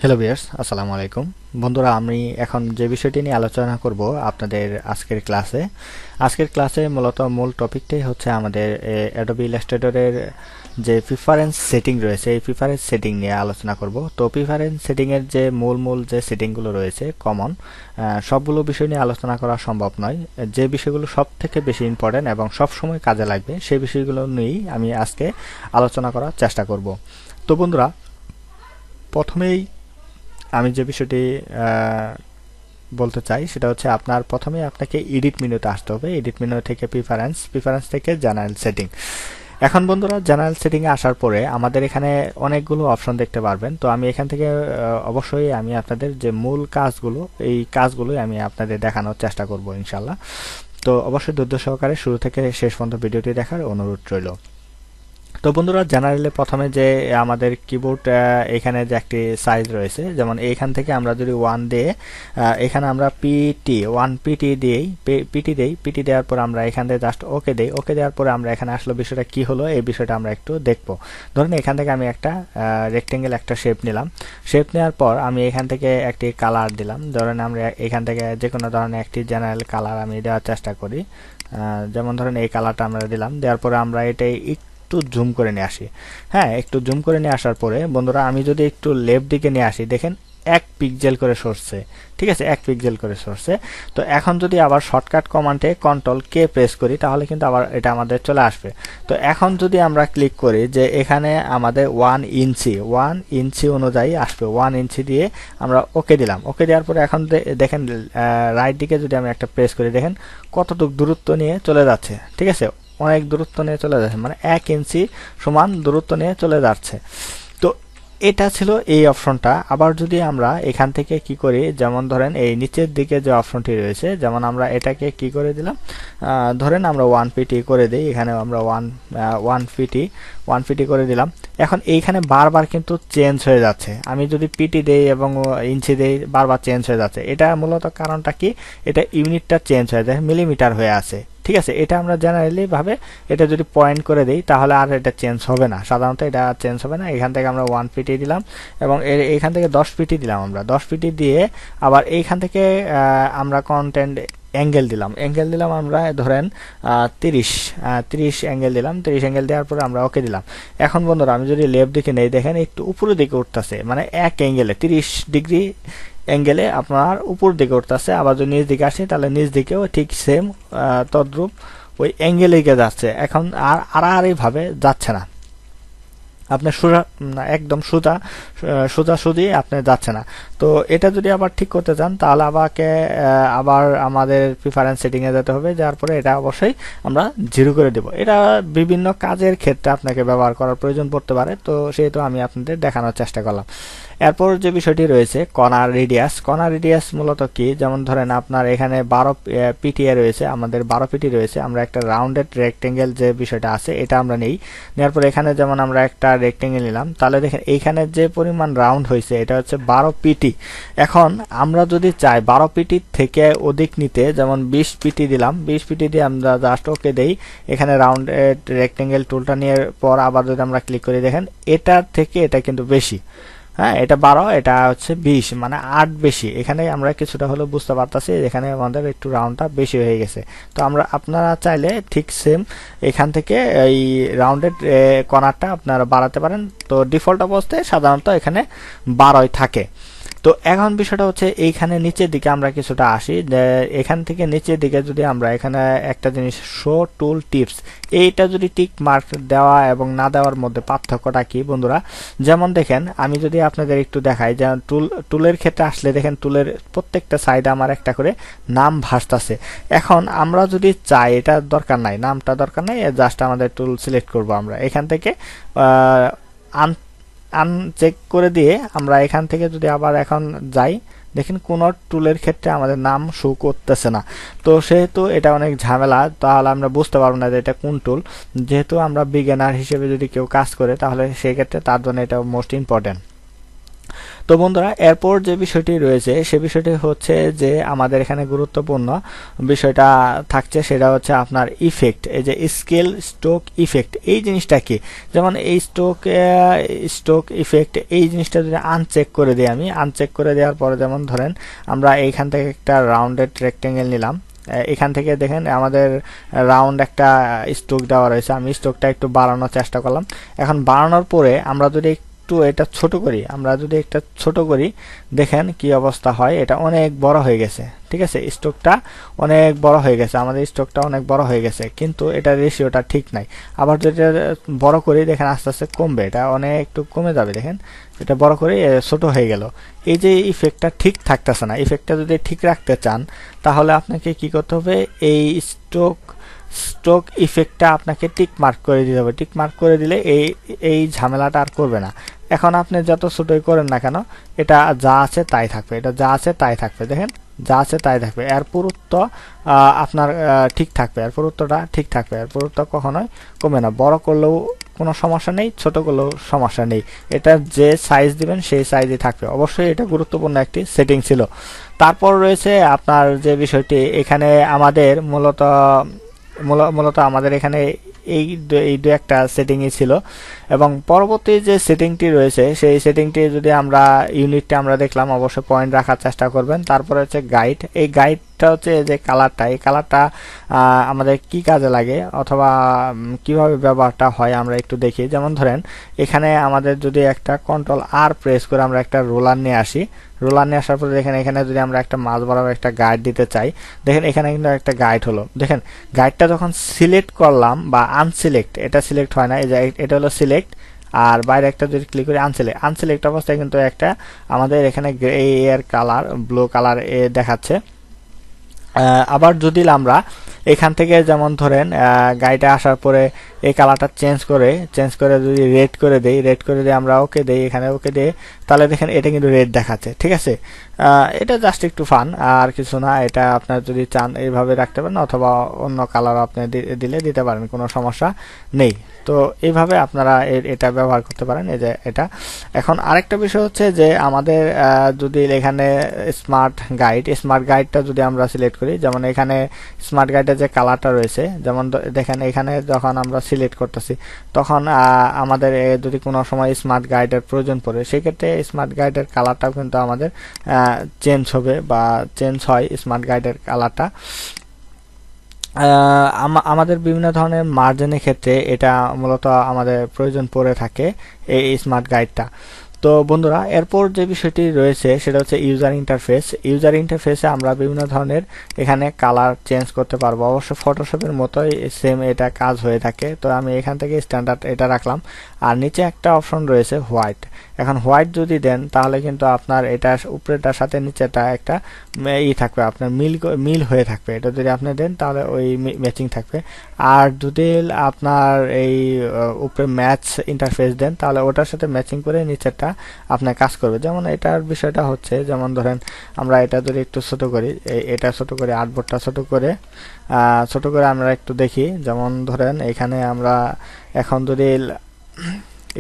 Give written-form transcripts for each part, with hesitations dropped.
Hello viewers, আসসালামু আলাইকুম। বন্ধুরা, আমি এখন যে বিষয়টি নিয়ে আলোচনা করব আপনাদের আজকের ক্লাসে মূলত মূল টপিকটাই হচ্ছে আমাদের অ্যাডোবি ইলাস্ট্রেটরের যে প্রিফারেন্স সেটিং রয়েছে, এই প্রিফারেন্স সেটিং নিয়ে আলোচনা করব। তো প্রিফারেন্স সেটিংয়ের যে মূল যে সেটিংগুলো রয়েছে কমন, সবগুলো বিষয় নিয়ে আলোচনা করা সম্ভব নয়। যে বিষয়গুলো সব থেকে বেশি ইম্পর্টেন্ট এবং সব সময় কাজে লাগবে সেই বিষয়গুলো নিয়েই আমি আজকে আলোচনা করার চেষ্টা করব। তো বন্ধুরা, প্রথমেই আমি যে বিষয়টি বলতে চাই সেটা হচ্ছে প্রথমে আপনাকে এডিট মেনুতে আসতে হবে। এডিট মেনু থেকে প্রিফারেন্স থেকে জেনারেল সেটিং। এখন বন্ধুরা, জেনারেল সেটিংয়ে আসার পরে আমাদের এখানে অনেকগুলো অপশন দেখতে পারবেন। তো আমি এখান থেকে অবশ্যই আমি আপনাদের যে মূল কাজগুলো, এই কাজগুলোই আমি আপনাদের দেখানোর চেষ্টা করব ইনশাল্লাহ। তো অবশ্যই ধৈর্য সহকারে শুরু থেকে শেষ পর্যন্ত ভিডিওটি দেখার অনুরোধ রইল। তো বন্ধুরা, জেনারেলে প্রথমে যে আমাদের কিবোর্ড এখানে যে একটি সাইজ রয়েছে, যেমন এইখান থেকে আমরা যদি 1 দিয়ে এখানে আমরা পিটি দেওয়ার পর আমরা এখান থেকে জাস্ট ওকে দেই। ওকে দেওয়ার পরে আমরা এখানে আসলে বিষয়টা কি হলো, এই বিষয়টা আমরা একটু দেখবো। ধরুন এখান থেকে আমি একটা রেক্টেঙ্গেল একটা শেপ নিলাম। শেপ নেওয়ার পর আমি এখান থেকে একটি কালার দিলাম। ধরেন আমরা এখান থেকে যে কোনো ধরনের একটি জেনারেল কালার আমি দেওয়ার চেষ্টা করি। যেমন ধরেন এই কালারটা আমরা দিলাম। দেওয়ার পরে আমরা এটাই একটু জুম করে নিয়ে আসি। হ্যাঁ, একটু জুম করে নিয়ে আসার পরে বন্ধুরা, আমি যদি একটু লেফট দিকে নিয়ে আসি, দেখেন 1 পিক্সেল করে সরছে। ঠিক আছে, 1 পিক্সেল করে সরছে। তো এখন যদি আবার শর্টকাট কমান্ডে কন্ট্রোল কে প্রেস করি, তাহলে কিন্তু আবার এটা আমাদের চলে আসবে। তো এখন যদি আমরা ক্লিক করি যে এখানে আমাদের 1 ইঞ্চি অনুযায়ী আসবে, 1 ইঞ্চি দিয়ে আমরা ওকে দিলাম। ওকে দেওয়ার পরে এখন দেখেন রাইট দিকে যদি আমি একটা প্রেস করি, দেখেন কতটুকু দূরত্ব নিয়ে চলে যাচ্ছে। ঠিক আছে, অনেক দূরত্ব নিয়ে চলে যাচ্ছে, মানে 1 ইঞ্চি সমান দূরত্ব নিয়ে চলে যাচ্ছে। তো এটা ছিল এই অপশনটা। আবার যদি আমরা এখান থেকে কি করি, যেমন ধরেন এই নিচের দিকে যে অপশনটি রয়েছে, যেমন আমরা এটাকে কি করে দিলাম, ধরেন আমরা 1 পিটি করে দিই। এখানে আমরা 1 পিটি করে দিলাম। এখন এইখানে বারবার কিন্তু চেঞ্জ হয়ে যাচ্ছে। আমি যদি পিটি দেই এবং ইঞ্চি দেই, বারবার চেঞ্জ হয়ে যাচ্ছে। এটা মূলত কারণটা কি, এটা ইউনিটটা চেঞ্জ হয়ে যায়, মিলিমিটার হয়ে আছে। ঠিক আছে, এটা আমরা জেনারেলি ভাবে এটা যদি পয়েন্ট করে দেই তাহলে আর এটা চেঞ্জ হবে না, সাধারণত এটা চেঞ্জ হবে না। এখান থেকে আমরা 1 পিটি দিলাম এবং এখান থেকে 10 পিটি দিলাম। আমরা 10 পিটি দিয়ে আবার এইখান থেকে আমরা কন্টেন্ট অ্যাঙ্গেল দিলাম আমরা ধরেন 30 অ্যাঙ্গেল দিলাম। 30 অ্যাঙ্গেল দেওয়ার পরে আমরা ওকে দিলাম। এখন বন্ধুরা, আমি যদি লেফট দিকে নেই, দেখেন একটু উপরের দিকে উঠতেছে, মানে 1 অ্যাঙ্গেলে 30 ডিগ্রি অ্যাঙ্গেলে আপনার উপর দিকে উঠতেছে। আবার যদি নিচ দিকে আসি, তাহলে নিচ দিকেও ঠিক সেম তদ্রূপ ওই অ্যাঙ্গেলে যাচ্ছে। এখন আর এইভাবে যাচ্ছে না, আপনার একদম সোজাসুজি আপনি যাচ্ছে না। তো এটা যদি আবার ঠিক করতে চান, তাহলে আবার আমাদের প্রিফারেন্স সেটিং এ যেতে হবে। যার পরে এটা অবশ্যই আমরা 0 করে দেব। এটা বিভিন্ন কাজের ক্ষেত্রে আপনাকে ব্যবহার করার প্রয়োজন পড়তে পারে, তো সেহেতু আমি আপনাদের দেখানোর চেষ্টা করলাম। এরপর যে বিষয়টি রয়েছে কর্নার রেডিয়াস মূলত কি, যেমন ধরেন আপনার এখানে 12 পিটিএ রয়েছে, আমাদের 12 পিটি রয়েছে। আমরা একটা রাউন্ডেড রেক্টেঙ্গেল যে বিষয়টা আছে এটা আমরা নেওয়ার পর এখানে যেমন আমরা একটা রেক্টেঙ্গেল নিলাম, তাহলে দেখেন এইখানে যে পরিমাণ রাউন্ড হয়েছে এটা হচ্ছে 12 পিটি। এখন আমরা যদি চাই 12 পিটি থেকে অধিক নিতে, যেমন 20 পিটি দিলাম। 20 পিটি দিয়ে আমরা জাস্ট ওকে দেই। এখানে রাউন্ডেড রেক্টেঙ্গেল টুলটা নিয়ে পর আবার যদি আমরা ক্লিক করি, দেখেন এটার থেকে এটা কিন্তু বেশি। হ্যাঁ, এটা 12, এটা হচ্ছে 20, মানে 8 বেশি। এখানে আমরা কিছুটা হলেও বুঝতে পারতাছি, এখানে আমাদের একটু রাউন্ডটা বেশি হয়ে গেছে। তো আপনারা চাইলে ঠিক সেম এখান থেকে এই রাউন্ডেড কর্নারটা আপনারা বাড়াতে পারেন। তো ডিফল্ট অবস্থায় সাধারণত এখানে 12 থাকে। তো এখন বিষয়টা হচ্ছে এইখানে নিচের দিকে আমরা কিছুটা আসি। এখান থেকে নিচের দিকে যদি আমরা এখানে একটা জিনিস শো টুল টিপস, এইটা যদি টিক মার্ক দেওয়া এবং না দেওয়ার মধ্যে পার্থক্যটা কি বন্ধুরা, যেমন দেখেন আমি যদি আপনাদের একটু দেখাই, যেমন টুলের ক্ষেত্রে আসলে দেখেন টুলের প্রত্যেকটা সাইডে আমার একটা করে নাম ভাসতেছে। এখন আমরা যদি চাই, এটা দরকার নাই, নামটা দরকার নাই, জাস্ট আমাদের টুল সিলেক্ট করব। আমরা এখান থেকে আনচেক করে দিয়ে আমরা এখান থেকে যদি আবার এখন যাই, দেখেন কোন টুলের ক্ষেত্রে আমাদের নাম শো করতেছে না। তো সেহেতু এটা অনেক ঝামেলা, তাহলে আমরা বুঝতে পারবো না যে এটা কোন টুল। যেহেতু আমরা বিগিনার হিসেবে যদি কেউ কাজ করে, তাহলে সেই ক্ষেত্রে তার জন্য এটা মোস্ট ইম্পর্টেন্ট। তো তো বন্ধুরা এরপর যে বিষয়টি রয়েছে সে বিষয়টি হচ্ছে যে আমাদের এখানে গুরুত্বপূর্ণ বিষয়টা থাকছে, সেটা হচ্ছে আপনার ইফেক্ট। এই যে স্কেল স্ট্রোক ইফেক্ট এই জিনিসটা কি, যেমন এই স্ট্রোক ইফেক্ট এই জিনিসটা যদি আনচেক করে দিই, আমি আনচেক করে দেওয়ার পরে যেমন ধরেন আমরা এইখান থেকে একটা রাউন্ডেড রেক্টেঙ্গেল নিলাম, এখান থেকে দেখেন আমাদের রাউন্ড একটা স্ট্রোক দেওয়া রয়েছে, আমি স্ট্রোকটা একটু বাড়ানোর চেষ্টা করলাম। এখন বাড়ানোর পরে আমরা যদি একটু এটা ছোট করি, দেখেন কি অবস্থা হয়, এটা অনেক বড় হয়ে গেছে। ঠিক আছে, স্ট্রোকটা অনেক বড় হয়ে গেছে, আমাদের স্ট্রোকটা অনেক বড় হয়ে গেছে, কিন্তু এটা রেশিওটা ঠিক নাই। আবার যদি বড় করি দেখেন আস্তে আস্তে কমবে, এটা অনেক একটু কমে যাবে। দেখেন এটা বড় করে ছোট হয়ে গেল। এই যে ইফেক্টটা ঠিক থাকতেছে না, ইফেক্টটা যদি ঠিক রাখতে চান তাহলে আপনাকে কি করতে হবে, এই স্ট্রোক ইফেক্টটা আপনাকে টিক মার্ক করে দিতে হবে। টিক মার্ক করে দিলে এই ঝামেলাটা আর করবে না। এখন আপনি যত ছোটই করেন না কেন এটা যা আছে তাই থাকবে, এটা যা আছে তাই থাকবে। দেখেন যা আছে তাই থাকবে, এর পুরুত্ব আপনার ঠিক থাকবে, এর পুরুত্বটা ঠিক থাকবে, এর পুরুত্ব কখনোই কমে না। বড় করলেও কোনো সমস্যা নেই, ছোট করলেও সমস্যা নেই, এটা যে সাইজ দিবেন সেই সাইজই থাকবে। অবশ্যই এটা গুরুত্বপূর্ণ একটি সেটিং ছিল। তারপর রয়েছে আপনার যে বিষয়টি, এখানে আমাদের মূলত আমাদের এখানে এই দু একটা সেটিংই ছিল, এবং পরবর্তী যে সেটিংটি রয়েছে সেই সেটিংটি যদি আমরা ইউনিটটা আমরা দেখলাম, অবশ্যই পয়েন্ট রাখার চেষ্টা করবেন। তারপরে হচ্ছে গাইড, এই গাইডটা হচ্ছে যে কালারটা, এই কালারটা আমাদের কি কাজে লাগে অথবা কিভাবে ব্যবহারটা হয় আমরা একটু দেখি। যেমন ধরেন এখানে আমাদের যদি একটা Ctrl+R প্রেস করে আমরা একটা রোলার নিয়ে আসি, রোলার নিয়ে আসার পরে দেখেন এখানে যদি আমরা একটা মাঝ বরাবর একটা গাইড দিতে চাই, দেখেন এখানে কিন্তু একটা গাইড হলো। দেখেন গাইডটা যখন সিলেক্ট করলাম বা আনসিলেক্ট, এটা সিলেক্ট হয় না, এই যে এটা হলো সিলেক্ট, আর বাইরে একটা যদি ক্লিক করি আনসিলেক্ট অবস্থায় কিন্তু একটা আমাদের এখানে গ্রে এর কালার ব্লু কালার দেখাচ্ছে। আবার যদি আমরা এখান থেকে যেমন ধরেন গাইডে আসার পরে এই কালারটা চেঞ্জ করে যদি রেড করে দেই আমরা ওকে দেই, এখানে ওকে দিয়ে, তাহলে দেখেন এটা কিন্তু রেড দেখাচ্ছে। ঠিক আছে, এটা জাস্ট একটু ফান আর কিছু না। এটা আপনার যদি চান এইভাবে রাখতে পারেন অথবা অন্য কালার আপনি দিতে পারেন, কোনো সমস্যা নেই। তো এইভাবে আপনারা এটা ব্যবহার করতে পারেন। এই যে এটা। এখন আরেকটা বিষয় হচ্ছে যে আমাদের যদি এখানে স্মার্ট গাইডটা যদি আমরা সিলেক্ট করি, যেমন এখানে স্মার্ট গাইডের যে কালারটা রয়েছে, যেমন দেখেন এখানে যখন আমরা সিলেক্ট করতেছি তখন আমাদের যদি কোনো সময় স্মার্ট গাইডের প্রয়োজন পড়ে, সেক্ষেত্রে স্মার্ট গাইডের কালারটাও কিন্তু আমাদের চেঞ্জ হবে বা চেঞ্জ হয় স্মার্ট গাইডের কালারটা। আমাদের বিভিন্ন ধরনের মার্জিনের ক্ষেত্রে এটা মূলত আমাদের প্রয়োজন পড়ে থাকে এই স্মার্ট গাইডটা। তো বন্ধুরা এরপর যে বিষয়টি রয়েছে সেটা হচ্ছে ইউজার ইন্টারফেসে আমরা বিভিন্ন ধরনের এখানে কালার চেঞ্জ করতে পারবো। অবশ্য ফটোশপের মতোই সেম এটা কাজ হয়ে থাকে। তো আমি এখান থেকে স্ট্যান্ডার্ড এটা রাখলাম, আর নিচে একটা অপশন রয়েছে হোয়াইট। এখন হোয়াইট যদি দেন তাহলে কিন্তু আপনার এটা উপরেটার সাথে নিচেটা একটা থাকবে, আপনার মিল হয়ে থাকবে। এটা যদি আপনি দেন তাহলে ওই ম্যাচিং থাকবে। আর যদি আপনার এই উপরে ম্যাচ ইন্টারফেস দেন তাহলে ওটার সাথে ম্যাচিং করে নিচেরটা আপনার কাজ করবে। যেমন এটার বিষয়টা হচ্ছে, যেমন ধরেন আমরা এটা যদি একটু ছোট করি, এটা ছোট করে আর্টবোর্ডটা ছোট করে আমরা একটু দেখি। যেমন ধরেন এখানে আমরা এখন যদি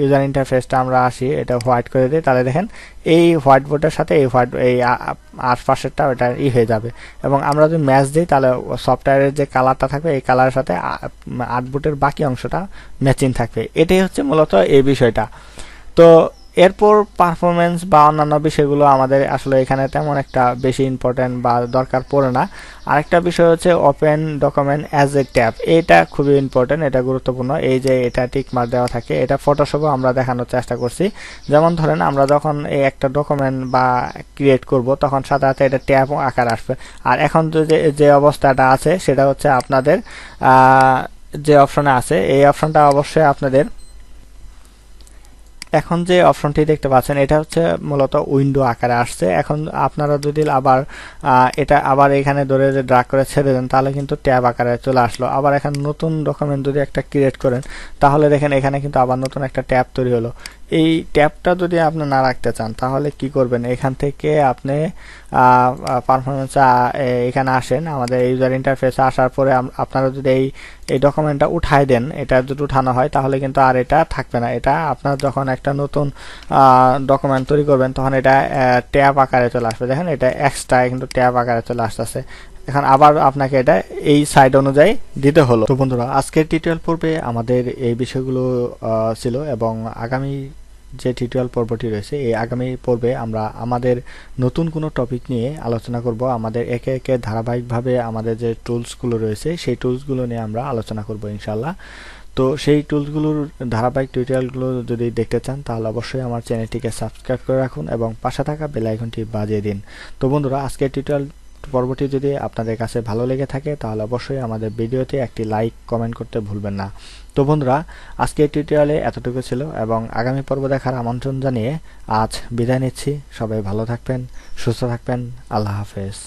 ইউজার ইন্টারফেসটা আমরা আসি, এটা হোয়াইট করে দিই, তাহলে দেখেন এই হোয়াইট বোর্ডের সাথে এই আশপাশেরটা ওটা হয়ে যাবে। এবং আমরা যদি ম্যাচ দিই তাহলে সফটওয়্যারের যে কালারটা থাকবে এই কালারের সাথে আর্টবোর্ডের বাকি অংশটা ম্যাচিং থাকবে। এটাই হচ্ছে মূলত এই বিষয়টা। তো এরপর পারফরমেন্স বা অন্যান্য বিষয়গুলো আমাদের আসলে এখানে তেমন একটা বেশি ইম্পর্টেন্ট বা দরকার পড়ে না। আরেকটা বিষয় হচ্ছে open document as a tab, এটা খুবই ইম্পর্টেন্ট, এটা গুরুত্বপূর্ণ। এই যে এটা টিক মার্ক দেওয়া থাকে, এটা ফটোশপে আমরা দেখানোর চেষ্টা করছি। যেমন ধরেন আমরা যখন এই একটা ডকুমেন্ট বা ক্রিয়েট করব তখন সাথে সাথে এটা ট্যাব আকার আসবে। আর এখন যে অবস্থাটা আছে সেটা হচ্ছে আপনাদের যে অপশনে আছে এই অপশনটা অবশ্যই আপনাদের এখন যে অপশনটি দেখতে পাচ্ছেন এটা হচ্ছে মূলত উইন্ডো আকারে আসছে। এখন আপনারা যদি আবার এটা আবার এখানে ধরে ড্র্যাগ করে ছেড়ে দেন তাহলে কিন্তু ট্যাব আকারে চলে আসলো। আবার এখানে নতুন ডকুমেন্ট যদি একটা ক্রিয়েট করেন তাহলে দেখেন এখানে কিন্তু আবার নতুন একটা ট্যাব তৈরি হলো। এই ট্যাবটা যদি আপনি না রাখতে চান তাহলে কি করবেন, এখান থেকে আপনি পারফরমেন্স এখানে আসেন, আমাদের ইউজার ইন্টারফেসে আসার পরে আপনারা যদি এই এই ডকুমেন্টটা উঠায় দেন, এটা যদি উঠানো হয় তাহলে কিন্তু আর এটা থাকবে না। এটা আপনার যখন একটা নতুন ডকুমেন্ট তৈরি করবেন তখন এটা ট্যাব আকারে চলে আসবে। দেখেন এটা এক্সট্রা কিন্তু ট্যাব আকারে চলে আসতেছে। এখন আবার আপনাকে এটা এই সাইড অনুযায়ী দিতে হলো। তো বন্ধুরা, আজকের টিউটোরিয়াল পর্বে আমাদের এই বিষয়গুলো ছিল, এবং আগামী যে টিউটোরিয়াল পর্বটি রয়েছে এই আগামী পর্বে আমরা আমাদের নতুন কোনো টপিক নিয়ে আলোচনা করব। আমাদের একে একে ধারাবাহিকভাবে আমাদের যে টুলসগুলো রয়েছে সেই টুলসগুলো নিয়ে আমরা আলোচনা করব ইনশাল্লাহ। তো সেই টুলসগুলোর ধারাবাহিক টিউটোরিয়ালগুলো যদি দেখতে চান তাহলে অবশ্যই আমার চ্যানেলটিকে সাবস্ক্রাইব করে রাখুন এবং পাশে থাকা বেল আইকনটি বাজিয়ে দিন। তো বন্ধুরা, আজকের টিউটোরিয়াল পর্বটি যদি আপনাদের কাছে ভালো লেগে থাকে তাহলে অবশ্যই আমাদের ভিডিওতে একটি লাইক কমেন্ট করতে ভুলবেন না। তো বন্ধুরা, আজকের টিউটোরিয়ালে এতটুকু ছিল, এবং আগামী পর্ব দেখার আমন্ত্রণ জানিয়ে আজ বিদায় নিচ্ছি। সবাই ভালো থাকবেন, সুস্থ থাকবেন। আল্লাহ হাফেজ।